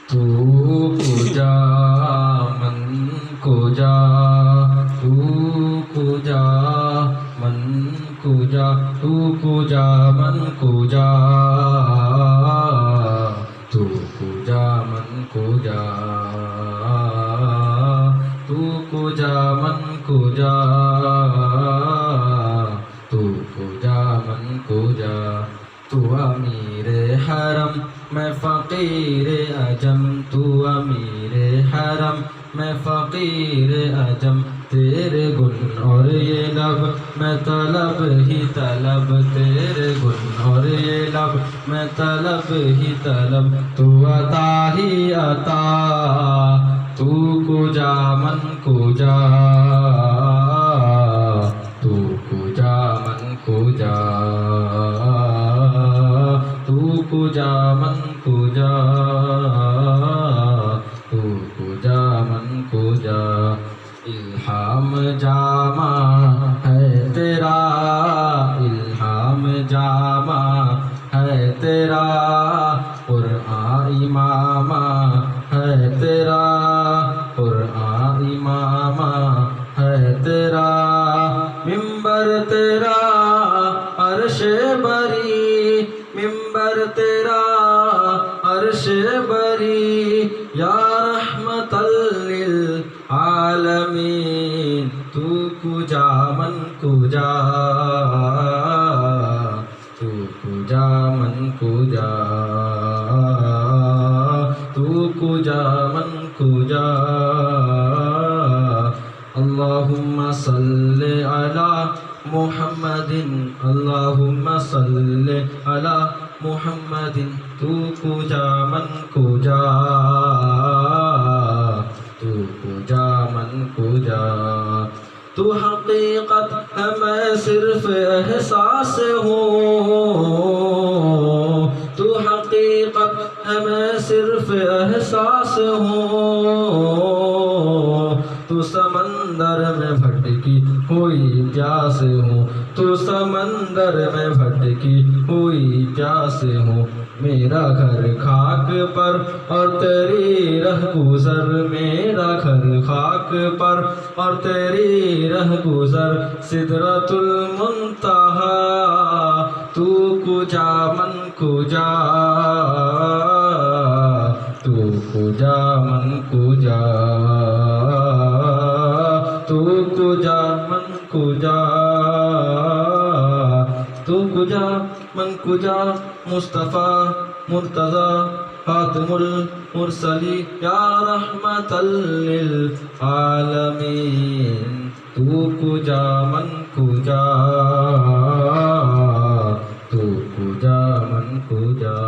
تو کجا من کجا تو کجا من کجا تو کجا من کجا تو کجا من کجا تو کجا من کجا تو کجا من کجا تو امیر حرم میں فقیر عجم تو امیر حرم میں فقیر عجم تیرے گن اور یہ لب میں طلب ہی طلب تیرے گن اور یہ لب میں طلب ہی طلب تو عطا ہی عطا تو کجا من کجا تو کجا من کجا تو کجا من کجا تو کجا من کجا الہام جامع ہے تیرا الہام جامع ہے تیرا قرآن امام ہے تیرا قرآن امام ہے تیرا منبر تیرا عرش بری منبر تیرا عرش بری یا رحمت للعالمین تو کجا من کجا تو کجا من کجا تو کجا من کجا اللہم صلی علی محمد اللہم صلی علی محمد تو کجا من کجا تو کجا من کجا تو حقیقت ہے میں صرف احساس ہوں تو حقیقت ہے میں صرف احساس ہوں تو سمندر میں بھٹکی ہوئی پیاس ہوں تو سمندر میں بھٹکی ہوئی پیاس ہوں میرا گھر خاک پر اور تیری رہ گزر میرا گھر خاک پر اور تیری رہ گزر سدرۃ المنتہا تو کجا من کجا تو کجا من کجا تو کجا من کجا تو کجا من کجا مصطفیٰ مرتضی خاتم المرسلین یا رحمت للعالمین تو کجا من کجا تو کجا من کجا